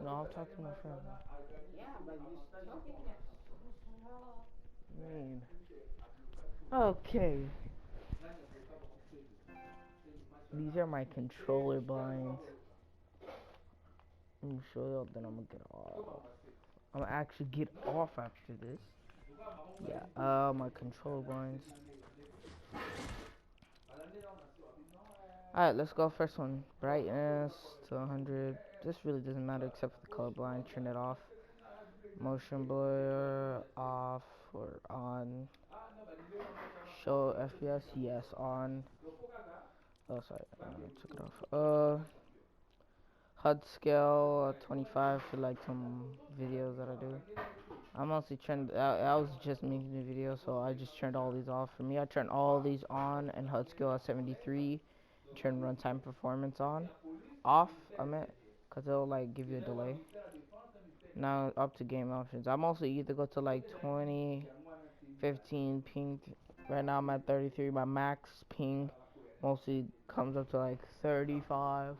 No, I'll talk to my friend. Yeah, but you're talking it so slow. Man. Okay. These are my controller blinds. Let me show you, then I'm gonna get off. I'm gonna actually get off after this. Yeah, my controller blinds. Alright, let's go first one. Brightness to 100. This really doesn't matter except for the color blind. Turn it off. Motion blur off or on. Show FPS, yes, on. Oh, sorry, I took it off. HUD scale 25 for like some videos that I do. I mostly turned. I was just making the video, so I just turned all these off. For me, I turned all these on and HUD scale at 73. Turn runtime performance on, off. I meant, cause it'll like give you a delay. Now up to game options. I'm also either go to like 20, 15 ping. Right now I'm at 33. My max ping mostly comes up to like 35.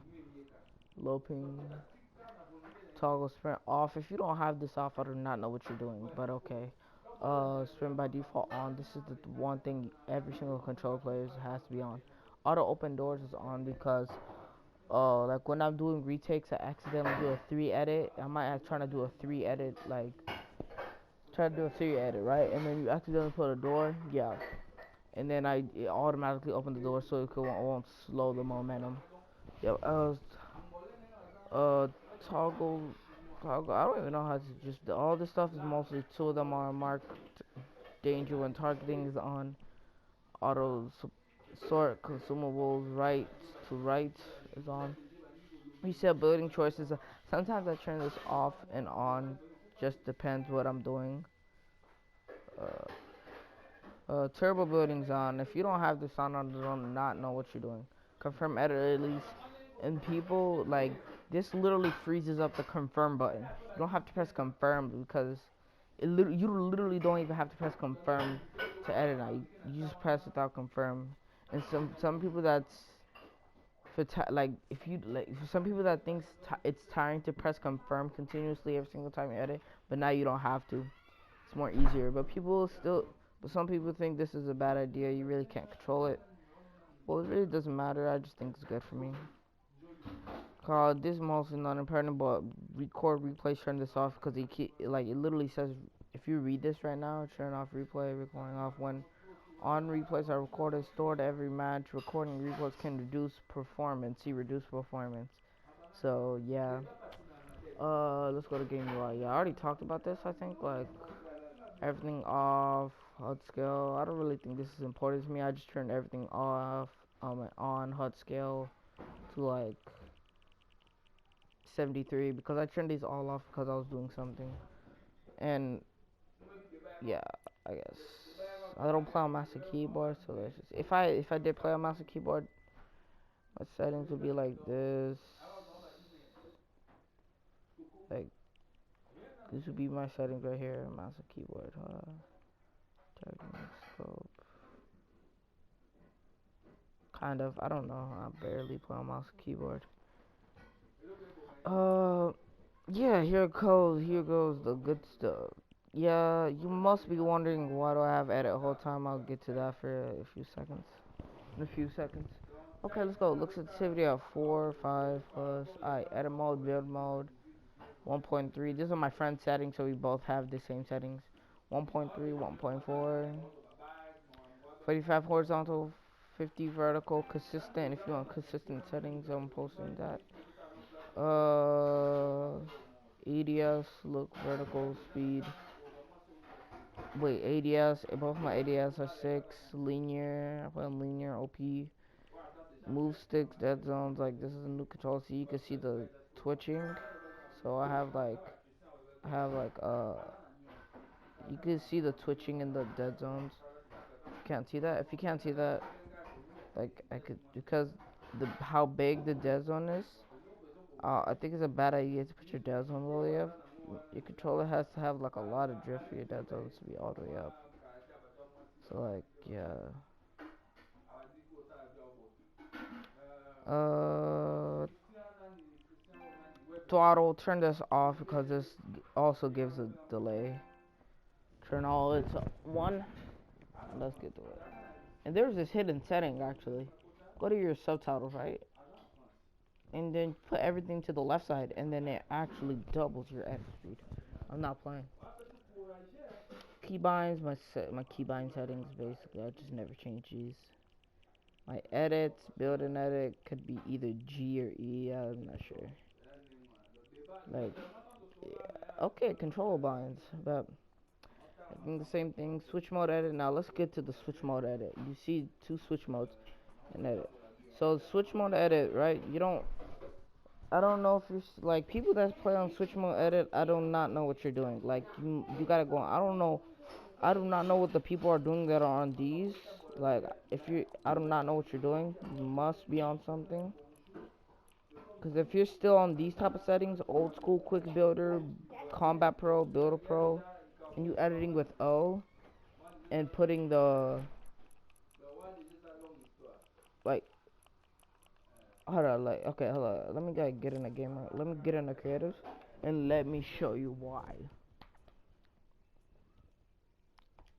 Low ping. Toggle sprint off. If you don't have this off, I do not know what you're doing, but okay. Sprint by default on. This is the one thing every single control player has to be on. Auto open doors is on because like when I'm doing retakes, I accidentally do a 3 edit. I might have trying to do a 3 edit, like try to do a 3 edit, right? And then you accidentally put a door, yeah. And then it automatically open the door so it won't slow the momentum. Yep. Uh, toggle, toggle. I don't even know how to just. All this stuff is mostly two of them are marked danger when targeting is on. Auto sort consumables right to right is on. Reset building choices. Sometimes I turn this off and on. Just depends what I'm doing. Turbo building's on. If you don't have this on, I do not know what you're doing. Confirm edit release. And people, like, this literally freezes up the confirm button. You don't have to press confirm because you literally don't even have to press confirm to edit now. You just press without confirm. And some people that's like if you like for some people that thinks it's tiring to press confirm continuously every single time you edit, but now you don't have to. It's more easier. But some people think this is a bad idea. You really can't control it. Well, it really doesn't matter. I just think it's good for me. Called this mostly not important, but record replay. Turn this off because it literally says if you read this right now, turn off replay, recording off when on replays are recorded, stored every match. Recording replays can reduce performance. See reduce performance. So yeah. Let's go to game UI. Yeah, I already talked about this. I think like everything off, HUD scale. I don't really think this is important to me. I just turned everything off, on HUD scale to like 73 because I turned these all off because I was doing something. And yeah, I guess I don't play on mouse and keyboard, so let's just, if I did play on mouse and keyboard, my settings would be like this. Like this would be my settings right here, mouse and keyboard. Targeting scope. Kind of. I don't know. I barely play on mouse and keyboard. Uh, yeah. Here it goes. Here goes the good stuff. Yeah, you must be wondering why do I have edit the whole time. I'll get to that for a few seconds. In a few seconds. Okay, let's go. Look sensitivity at 4, 5 plus. Alright, edit mode, build mode, 1.3. These are my friend's settings, so we both have the same settings. 1.3, 1.4, 45 horizontal, 50 vertical, consistent. If you want consistent settings, I'm posting that. ADS, look, vertical, speed. Wait, ADS, both my ADS are 6. Linear, I put in linear, OP. Move sticks, dead zones, like this is a new control, so you can see the twitching. So I have like, you can see the twitching in the dead zones. You can't see that. If you can't see that, like I could, because how big the dead zone is, I think it's a bad idea to put your dead zone all the way up. Your controller has to have like a lot of drift for your dead zones to be all the way up. So like, yeah. Uh, throttle. Turn this off because this also gives a delay. Turn all it's one. Let's get to it. And there's this hidden setting actually. Go to your subtitles, right? And then put everything to the left side, and then it actually doubles your edit speed. I'm not playing. Keybinds, my keybind settings basically. I just never change these. My edits, build and edit could be either G or E. I'm not sure. Like, yeah. Okay, control binds, but I think the same thing. Switch mode edit. Now let's get to the switch mode edit. You see two switch modes in edit. So switch mode edit, right? You don't. I don't know if you're like people that play on switch mode edit. I do not know what you're doing. Like you gotta go on. I don't know. I do not know what the people are doing that are on these. Like if you, I do not know what you're doing. You must be on something. Cause if you're still on these type of settings, old school quick builder, combat pro, builder pro, and you editing with O and putting the like hold on, like okay, hold on. Let me get in a gamer. Let me get in a creative, and let me show you why.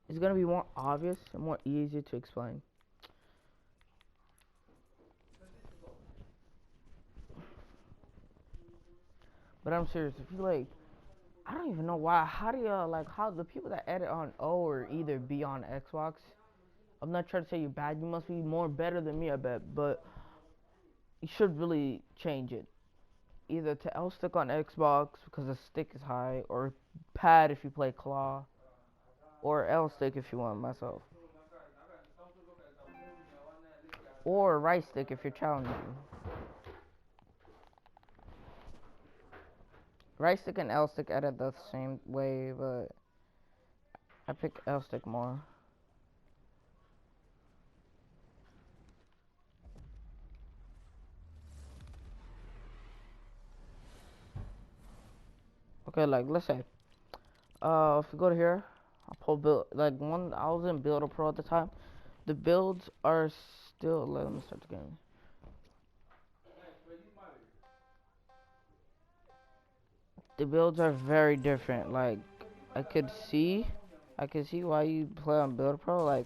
It's gonna be more obvious and more easier to explain. But I'm serious. If you like, I don't even know why. How do you like how the people that edit on O or either be on Xbox? I'm not trying to say you're bad. You must be more better than me, I bet. But you should really change it. Either to L stick on Xbox because the stick is high, or pad if you play claw, or L stick if you want myself, or right stick if you're challenging. Right stick and L stick edit the same way, but I pick L stick more. Okay, like let's say, if you go to here, I'll pull build like one. I was in Builder Pro at the time. The builds are still. Let me start the game. The builds are very different. Like I could see, I could see why you play on Builder Pro. Like,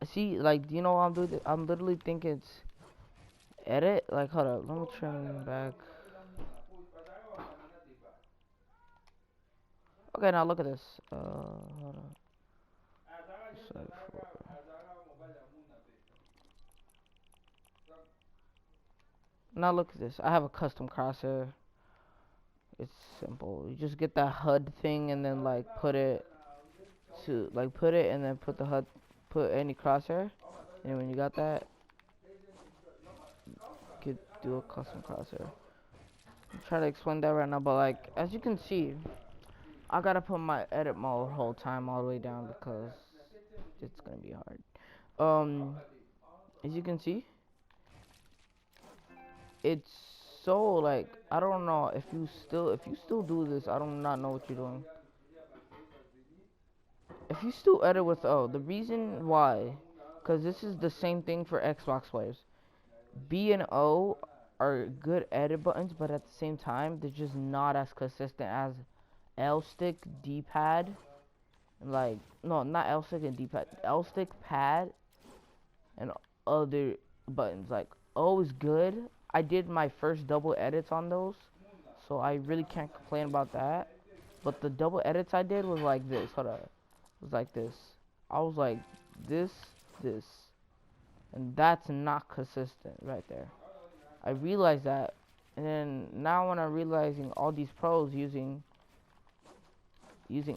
see, like you know what I'm doing? I'm literally thinking it's edit. Like, hold up, let me turn back. Okay, now look at this. Hold on. Sorry for- Now look at this. I have a custom crosshair. It's simple. You just get that HUD thing and then like put it to like put it and then put the HUD, put any crosshair, and when you got that, you could do a custom crosshair. I'm trying to explain that right now, but like as you can see, I gotta put my edit mode whole time all the way down because it's gonna be hard. As you can see, it's so like I don't know if you still do this, I do not know what you're doing. If you still edit with O, the reason why, because this is the same thing for Xbox players. B and O are good edit buttons, but at the same time, they're just not as consistent as L stick, D pad, like no, not L stick and D pad, L stick, pad, and other buttons. Like O is good. I did my first double edits on those, so I really can't complain about that. But the double edits I did was like this. Hold up, was like this. I was like this, this, and that's not consistent right there. I realized that, and then now when I'm realizing all these pros using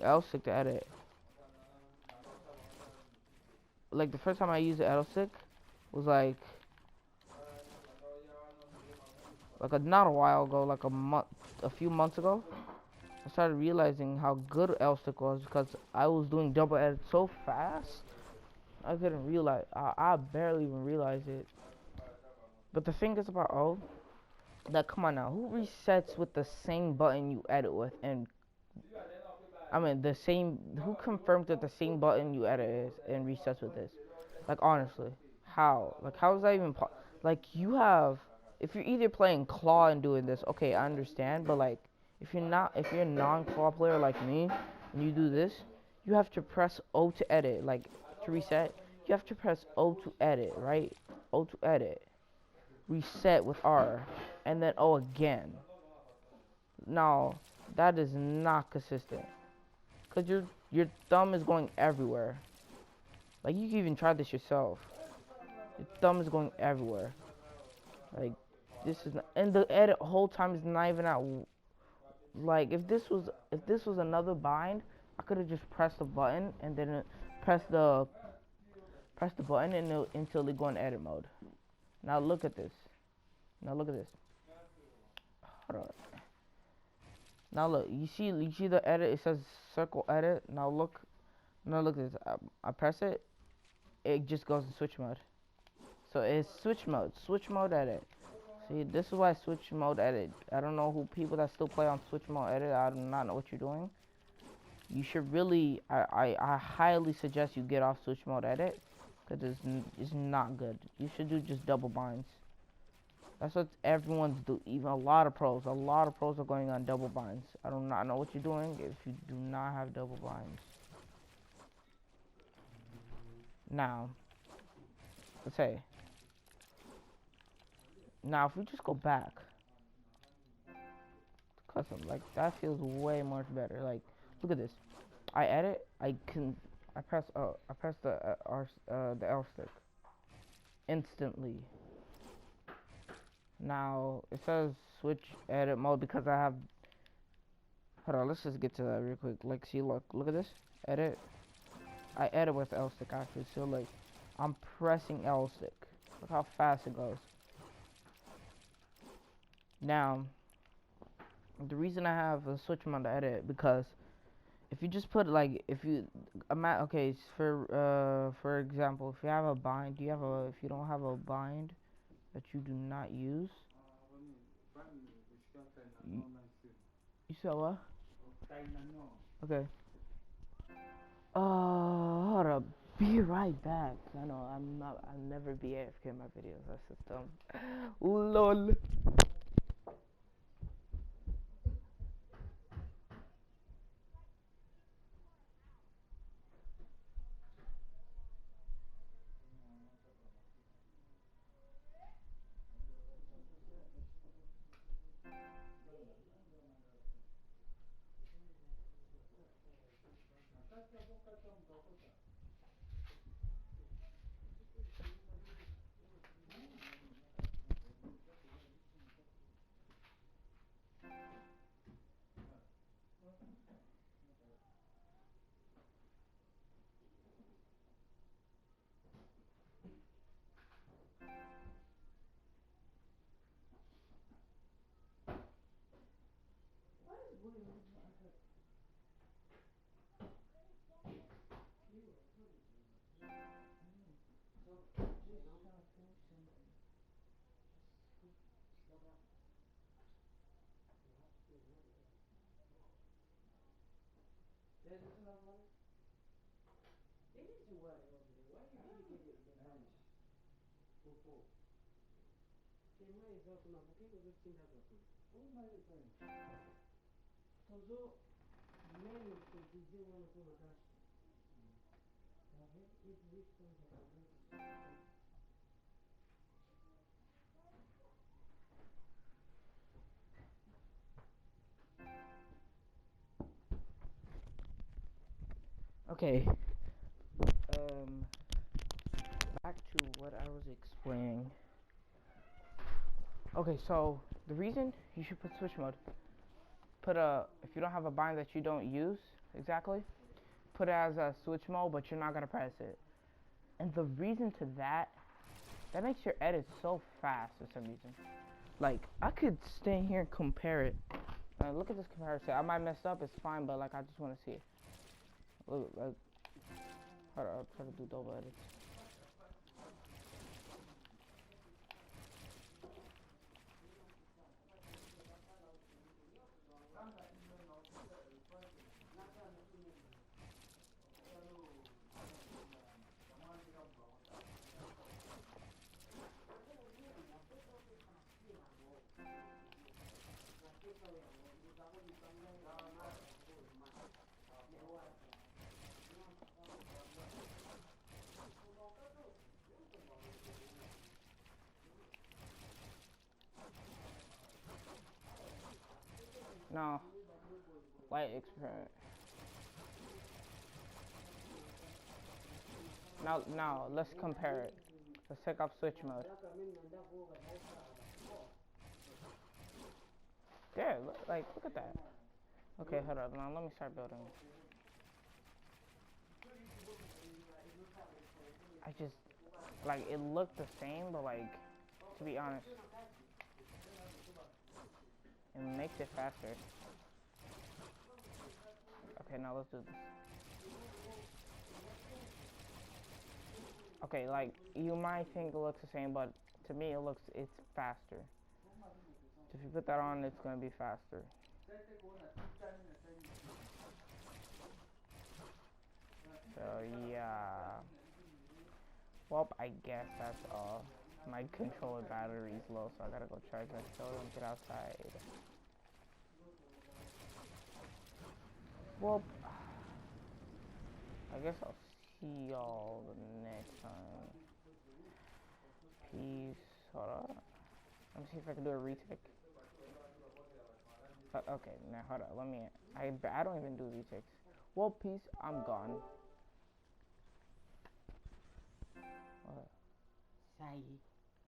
L-stick to edit, like the first time I used the L-stick was not a while ago, like a few months ago. I started realizing how good L-stick was because I was doing double edit so fast. I couldn't realize. I barely even realized it. But the thing is about O, that come on now, who resets with the same button you edit with, and I mean the same, who confirms that the same button you edit is and resets with this? Like honestly, how? Like how is that even like you have? if you're either playing claw and doing this, okay, I understand. But like, if you're a non-claw player like me, and you do this, you have to press O to edit. Like to reset, you have to press O to edit, right? O to edit. Reset with R, and then O again. Now that is not consistent, cause your thumb is going everywhere. Like you can even try this yourself. Your thumb is going everywhere. Like this is not, and the edit whole time is not even at. Like if this was another bind, I could have just pressed the button and then press the press the button and until it go in edit mode. Now look at this. Now look at this. Hold on. Now look, you see the edit. It says circle edit. Now look at this. I press it. It just goes in switch mode. So it's switch mode edit. See, this is why switch mode edit. I don't know who people that still play on switch mode edit. I do not know what you're doing. You should really, I highly suggest you get off switch mode edit, because it's not good. You should do just double binds. That's what everyone's do. Even a lot of pros are going on double binds. I do not know what you're doing if you do not have double binds. Now, let's say, now if we just go back, custom, like that feels way much better. Like, look at this. I edit. I press the L stick instantly. Now it says switch edit mode because I have. Hold on, let's just get to that real quick. Like, see, look at this. Edit. I edit with L stick actually. So like, I'm pressing L stick. Look how fast it goes. Now, the reason I have a switch mode to edit because if you just put like okay, for example, if you have a bind, if you don't have a bind that you do not use, you said what? Okay. Hold up. Be right back. I know I'll never be AFK in my videos. That's just dumb. Lol. Okay. Um, Back to what I was explaining. Okay, so the reason you should put switch mode, if you don't have a bind that you don't use exactly, put it as a switch mode, but you're not gonna press it. And the reason to that makes your edit so fast for some reason. Like I could stay here and compare it. Look at this comparison. I might mess up, it's fine, but like I just want to see it. Look, like, hold on, I'll try to do double edits. No. Light experiment. Now, let's compare it. Let's take off switch mode. There, look at that. Okay, hold up. Now let me start building. I just, it looked the same, but to be honest, it makes it faster. Okay, now let's do this. Okay, you might think it looks the same, but to me it's faster. If you put that on, it's gonna be faster. So yeah. Well, I guess that's all. My controller battery's low, so I gotta go charge my controller and get outside. Well, I guess I'll see y'all the next time. Peace. Hold on. Let me see if I can do a retake. Okay, now hold on. I don't even do retakes. Well, peace. I'm gone. What?